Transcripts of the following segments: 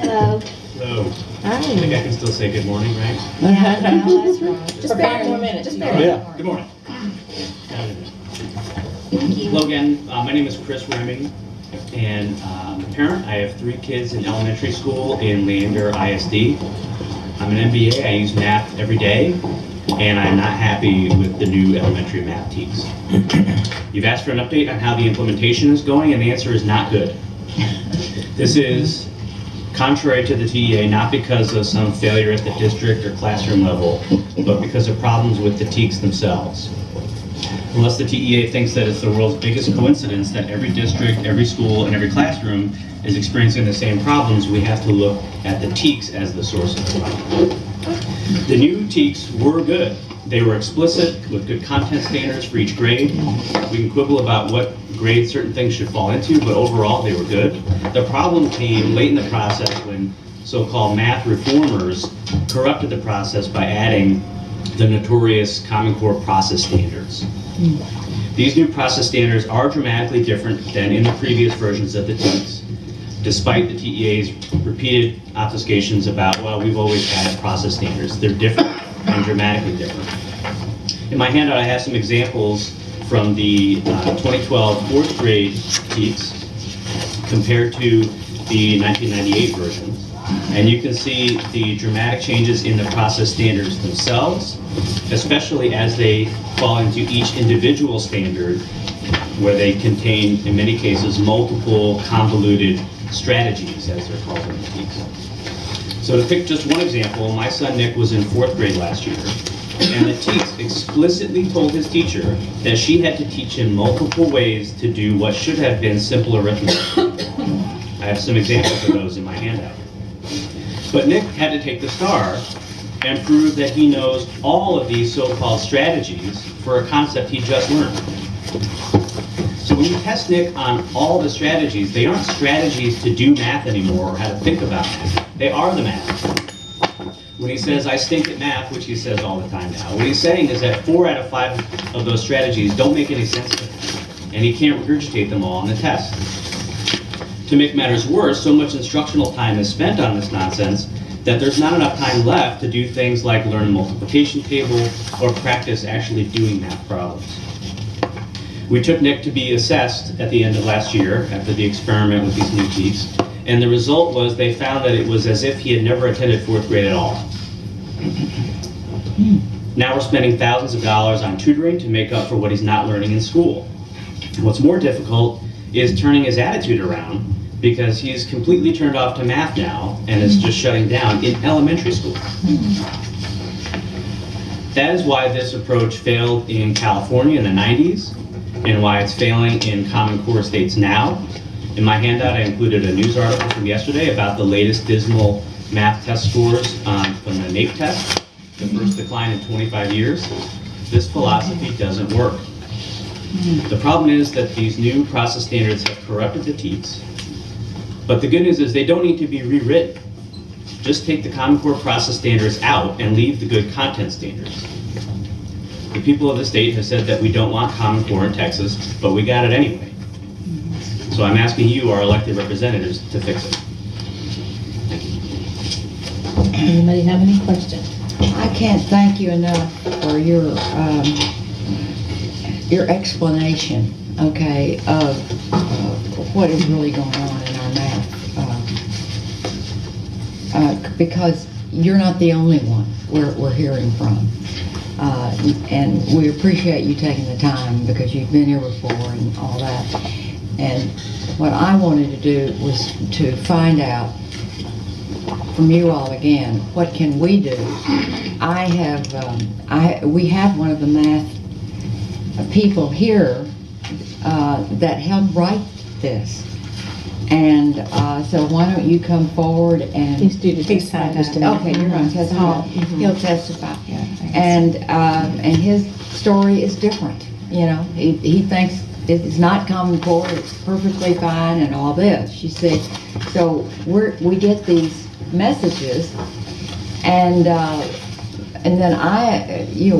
Hello. Hello. Hi. I think I can still say good morning, right? Yeah, no, that's wrong. Just 5 more minutes. Just Yeah. barely. Yeah. Good morning. Hello again. My name is Chris Remy, and I'm a parent. I have 3 kids in elementary school in Leander ISD. I'm an MBA. I use math every day, and I'm not happy with the new elementary math teams. You've asked for an update on how the implementation is going, and the answer is not good. This is contrary to the TEA, not because of some failure at the district or classroom level, but because of problems with the TEKs themselves. Unless the TEA thinks that it's the world's biggest coincidence that every district, every school, and every classroom is experiencing the same problems, we have to look at the TEKs as the source of the problem. The new TEKs were good. They were explicit with good content standards for each grade. We can quibble about what grade certain things should fall into, but overall they were good. The problem came late in the process when so-called math reformers corrupted the process by adding the notorious Common Core process standards. These new process standards are dramatically different than in the previous versions of the TEKs, despite the TEA's repeated obfuscations about, well, we've always had process standards. They're different and dramatically different. In my handout, I have some examples from the 2012 4th grade TEKs compared to the 1998 version. And you can see the dramatic changes in the process standards themselves, especially as they fall into each individual standard, where they contain, in many cases, multiple convoluted strategies, as they're called in the TEKs. So to pick just one example, my son Nick was in 4th grade last year, and the TEKs explicitly told his teacher that she had to teach him multiple ways to do what should have been simple arithmetic. I have some examples of those in my handout. But Nick had to take the star and prove that he knows all of these so-called strategies for a concept he just learned. So when you test Nick on all the strategies, they aren't strategies to do math anymore or how to think about math. They are the math. When he says, I stink at math, which he says all the time now, what he's saying is that 4 out of 5 of those strategies don't make any sense to him, and he can't regurgitate them all on the test. To make matters worse, so much instructional time is spent on this nonsense that there's not enough time left to do things like learn a multiplication table or practice actually doing math problems. We took Nick to be assessed at the end of last year after the experiment with these new TEKs, and the result was they found that it was as if he had never attended 4th grade at all. Now we're spending thousands of dollars on tutoring to make up for what he's not learning in school. What's more difficult is turning his attitude around, because he's completely turned off to math now and is just shutting down in elementary school. That is why this approach failed in California in the 90s and why it's failing in Common Core states now. In my handout, I included a news article from yesterday about the latest dismal math test scores from the NAEP test, the first decline in 25 years. This philosophy doesn't work. The problem is that these new process standards have corrupted the TEKs. But the good news is they don't need to be rewritten. Just take the Common Core process standards out and leave the good content standards. The people of the state have said that we don't want Common Core in Texas, but we got it anyway. So I'm asking you, our elected representatives, to fix it. Thank you. Anybody have any questions? I can't thank you enough for your explanation, okay, of what is really going on in our math. Because you're not the only one we're hearing from. And we appreciate you taking the time because you've been here before and all that. And what I wanted to do was to find out from you all again, what can we do? We have one of the math people here that helped write this. And so why don't you come forward and... He's due to testify just a minute. Okay, you're going to testify. He'll testify. Yeah, And his story is different. You know, he thinks it's not Common Core, it's perfectly fine and all this. She said, so we get these messages, and then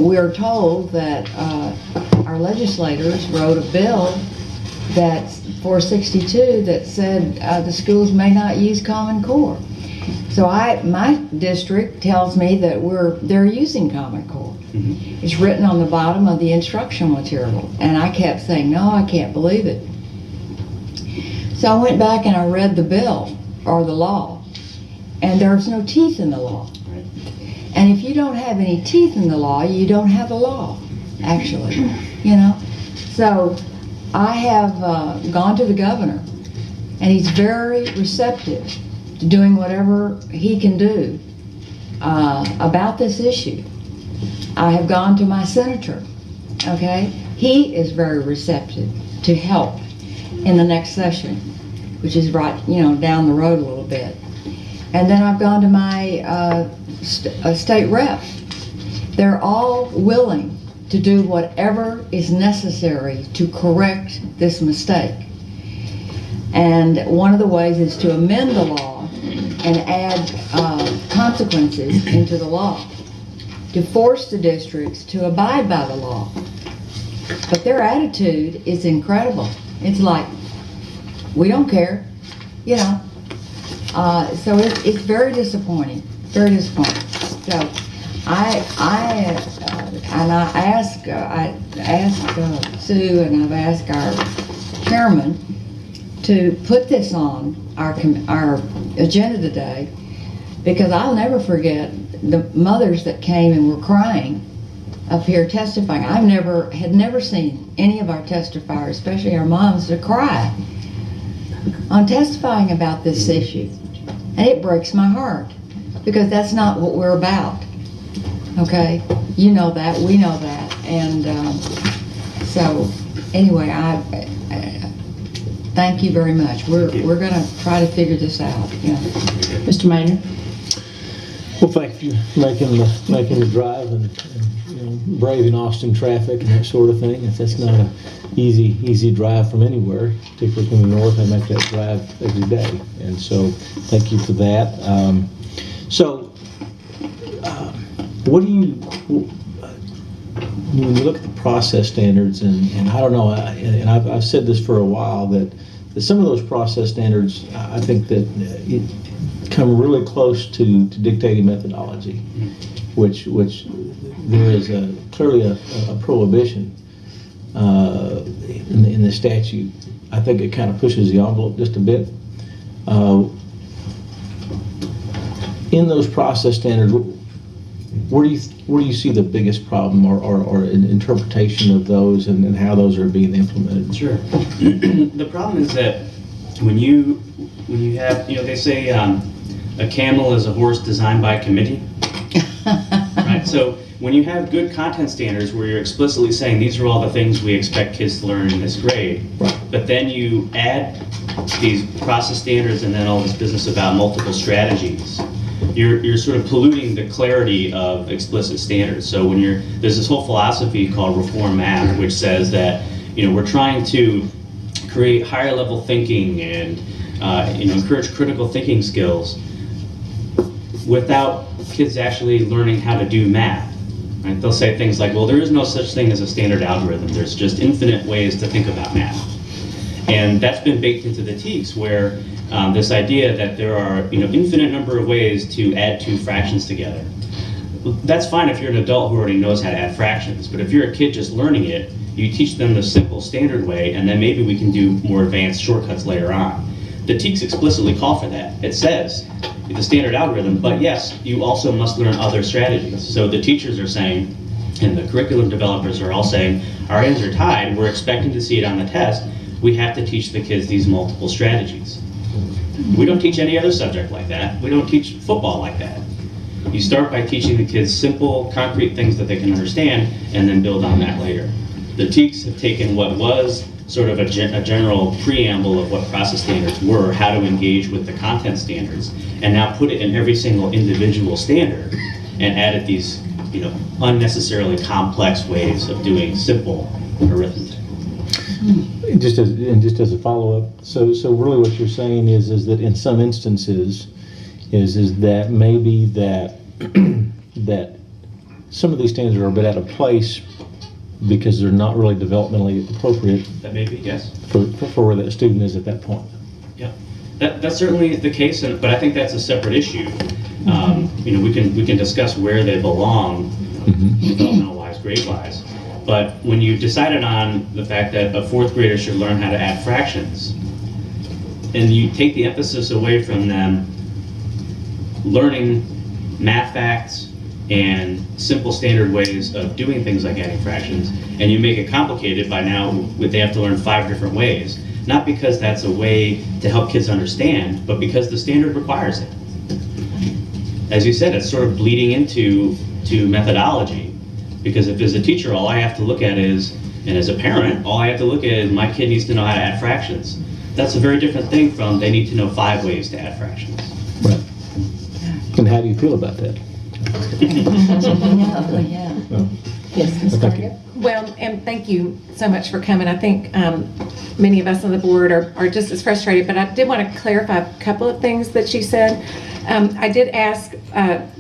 we're told that our legislators wrote a bill that's 462 that said the schools may not use Common Core. So my district tells me that they're using Common Core. Mhm. It's written on the bottom of the instructional material. And I kept saying, no, I can't believe it. So I went back and I read the bill, or the law, and there's no teeth in the law. Right. And if you don't have any teeth in the law, you don't have a law, actually, you know? So I have gone to the governor, and he's very receptive to doing whatever he can do about this issue. I have gone to my senator, okay? He is very receptive to help in the next session, which is right, down the road a little bit. And then I've gone to my state rep. They're all willing to do whatever is necessary to correct this mistake. And one of the ways is to amend the law and add consequences into the law to force the districts to abide by the law. But their attitude is incredible. It's like, we don't care, So it's very disappointing, very disappointing. So I asked Sue, and I've asked our chairman to put this on our agenda today, because I'll never forget the mothers that came and were crying up here testifying. Had never seen any of our testifiers, especially our moms, to cry on testifying about this issue. And it breaks my heart, because that's not what we're about. Okay? You know that, we know that. And so anyway, I thank you very much. We're going to try to figure this out. Yeah. Mr. Minor? Well, thank you for making the drive and braving Austin traffic and that sort of thing. That's not an easy drive from anywhere, particularly from the north. I make that drive every day, and so thank you for that. What do you, when you look at the process standards, and I don't know, and I've said this for a while, that some of those process standards, I think that come really close to dictating methodology, which there is clearly a prohibition in the statute. I think it kind of pushes the envelope just a bit. In those process standards, where do you see the biggest problem, or an interpretation of those, and how those are being implemented? Sure. The problem is that when you have, they say a camel is a horse designed by committee, right? So when you have good content standards where you're explicitly saying these are all the things we expect kids to learn in this grade, Right. but then you add these process standards and then all this business about multiple strategies, you're sort of polluting the clarity of explicit standards. So when there's this whole philosophy called reform math, which says that we're trying to create higher level thinking and encourage critical thinking skills without kids actually learning how to do math. Right? They'll say things like, well, there is no such thing as a standard algorithm. There's just infinite ways to think about math. And that's been baked into the TEKS, where this idea that there are infinite number of ways to add two fractions together. Well, that's fine if you're an adult who already knows how to add fractions, but if you're a kid just learning it, you teach them the simple standard way, and then maybe we can do more advanced shortcuts later on. The TEKS explicitly call for that. It says the standard algorithm, but yes, you also must learn other strategies. So the teachers are saying, and the curriculum developers are all saying, our hands are tied, we're expecting to see it on the test, we have to teach the kids these multiple strategies. We don't teach any other subject like that. We don't teach football like that. You start by teaching the kids simple, concrete things that they can understand, and then build on that later. The TEKS have taken what was sort of a general preamble of what process standards were, how to engage with the content standards, and now put it in every single individual standard, and added these unnecessarily complex ways of doing simple arithmetic. Just as a follow-up, so really what you're saying is that in some instances is that maybe that that some of these standards are a bit out of place because they're not really developmentally appropriate That may be, yes. for where that student is at that point. Yep. That's certainly the case, but I think that's a separate issue. You know, we can discuss where they belong, developmental-wise, grade-wise. But when you decided on the fact that a fourth grader should learn how to add fractions, and you take the emphasis away from them learning math facts and simple standard ways of doing things like adding fractions, and you make it complicated by now they have to learn 5 different ways. Not because that's a way to help kids understand, but because the standard requires it. As you said, it's sort of bleeding into methodology. Because if as a teacher, all I have to look at is, and as a parent, all I have to look at is my kid needs to know how to add fractions. That's a very different thing from they need to know 5 ways to add fractions. Right. And how do you feel about that? Yeah. Oh, Yes, Ms. thank you. Carter? Well, and thank you so much for coming. I think many of us on the board are just as frustrated, but I did want to clarify a couple of things that she said. I did ask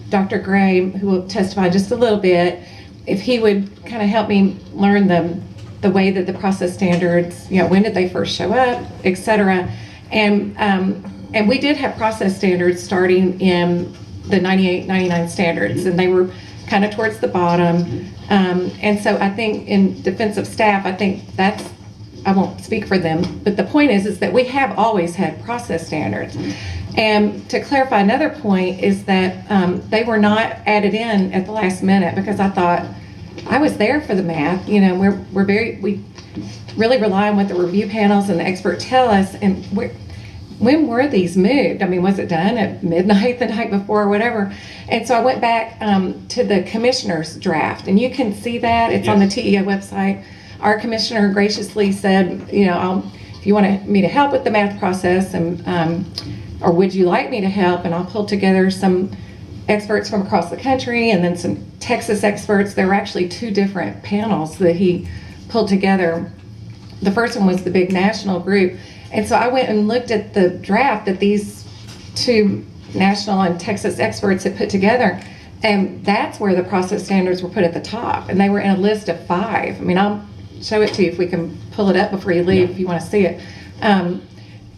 Dr. Gray, who will testify just a little bit, if he would kind of help me learn the way that the process standards, you know, when did they first show up, et cetera. And we did have process standards starting in the 98, 99 standards, and they were kind of towards the bottom. And so I think in defense of staff, I think that's, I won't speak for them, but the point is that we have always had process standards. And to clarify another point is that they were not added in at the last minute, because I thought I was there for the math. You know, we really rely on what the review panels and the expert tell us. And when were these moved? I mean, was it done at midnight the night before or whatever? And so I went back to the commissioner's draft, and you can see that it's on the TEO website. Our commissioner graciously said, you know, if you want me to help with the math process, and or would you like me to help? And I'll pull together some experts from across the country and then some Texas experts. There were actually 2 different panels that he pulled together. The first one was the big national group. And so I went and looked at the draft that these 2 national and Texas experts had put together. And that's where the process standards were put at the top. And they were in a list of 5. I mean, I'll show it to you if we can pull it up before you leave, if you want to see it.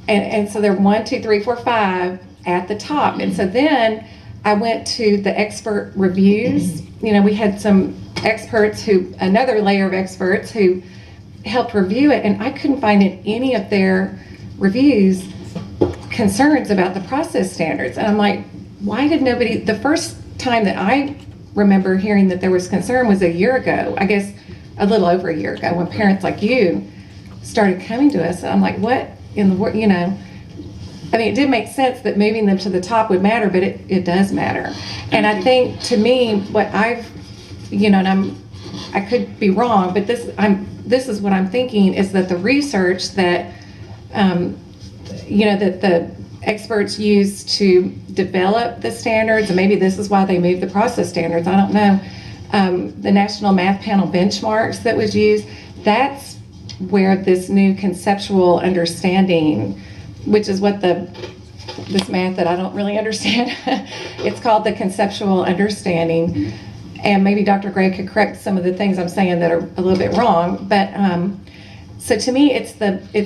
And so they're 1, 2, 3, 4, 5 at the top. And so then I went to the expert reviews. You know, we had some experts another layer of experts who helped review it, and I couldn't find in any of their reviews concerns about the process standards. And I'm like, why did nobody, the first time that I remember hearing that there was concern was a year ago, I guess a little over a year ago, when parents like you started coming to us. And I'm like, what in the world, you know? I mean, it did make sense that moving them to the top would matter, but it does matter. And I think, to me, what I've, you know, and I could be wrong, but this is what I'm thinking, is that the research that, you know, that the experts use to develop the standards, and maybe this is why they moved the process standards, I don't know, the National Math Panel benchmarks that was used, that's where this new conceptual understanding, which is what this math that I don't really understand, it's called the conceptual understanding. And maybe Dr. Gray could correct some of the things I'm saying that are a little bit wrong. But so to me, it's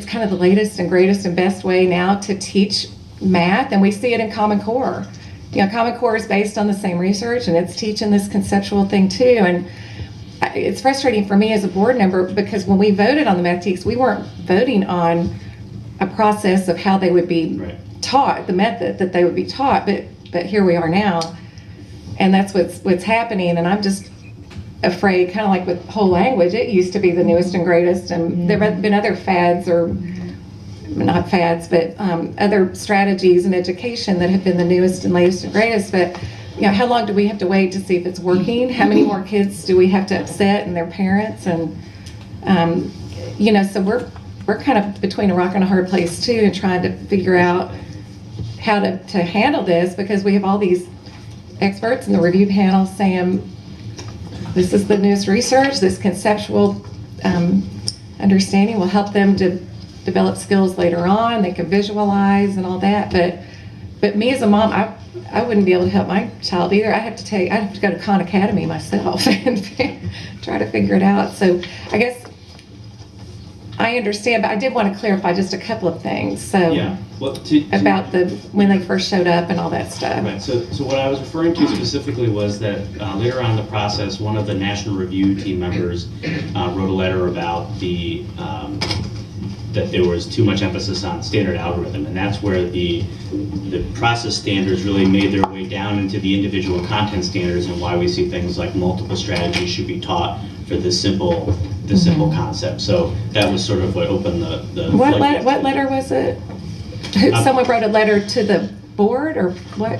kind of the latest and greatest and best way now to teach math, and we see it in Common Core. You know, Common Core is based on the same research, and it's teaching this conceptual thing too. And it's frustrating for me as a board member, because when we voted on the math teaks, we weren't voting on a process of how they would be taught, the method that they would be taught, but here we are now, and that's what's happening. And I'm just afraid, kind of like with whole language, it used to be the newest and greatest, and there have been other fads, or not fads, but other strategies in education that have been the newest and latest and greatest. But you know, how long do we have to wait to see if it's working? How many more kids do we have to upset and their parents? And you know, so we're kind of between a rock and a hard place too, and trying to figure out how to handle this, because we have all these experts in the review panel saying this is the newest research, this conceptual understanding will help them to develop skills later on, they can visualize and all that. But me as a mom, I wouldn't be able to help my child either. I have to go to Khan Academy myself and try to figure it out. So I guess I understand, but I did want to clarify just a couple of things. So Yeah. Well, about when they first showed up and all that stuff. Right, so what I was referring to specifically was that later on in the process, one of the national review team members wrote a letter about that there was too much emphasis on standard algorithm, and that's where the process standards really made their way down into the individual content standards, and why we see things like multiple strategies should be taught for this simple concept. So that was sort of what opened the What floodgates. letter was it? Someone wrote a letter to the board, or what?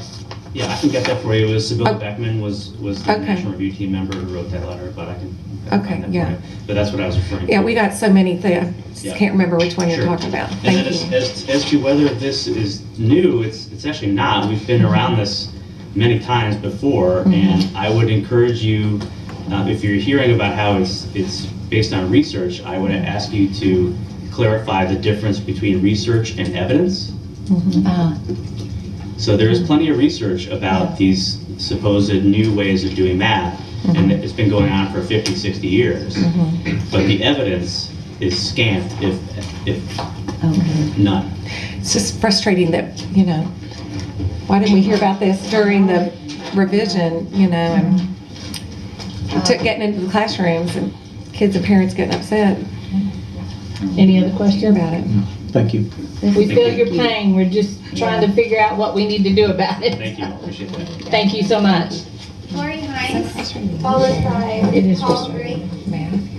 Yeah, I can get that for you. It was Sibylla Oh. Beckman was the Okay. national review team member who wrote that letter, but I can Okay, find that yeah. for you. But that's what I was referring to. Yeah, we got so many things. Yeah. Can't remember which one you're Sure. talking about. And Thank then you. as to whether this is new, it's actually not. We've been around this many times before, and I would encourage you, if you're hearing about how it's based on research, I would ask you to clarify the difference between research and evidence. So there is plenty of research about these supposed new ways of doing math, and it's been going on for 50, 60 years. But the evidence is scant, if none. It's just frustrating that, why didn't we hear about this during the revision, and getting into the classrooms and kids and parents getting upset Any other questions? about it. Thank you. We feel you. your pain. We're just trying to figure out what we need to do about it. Thank you, appreciate that. Thank you so much. Lori Hines, followed by It is Paul frustrating. Green.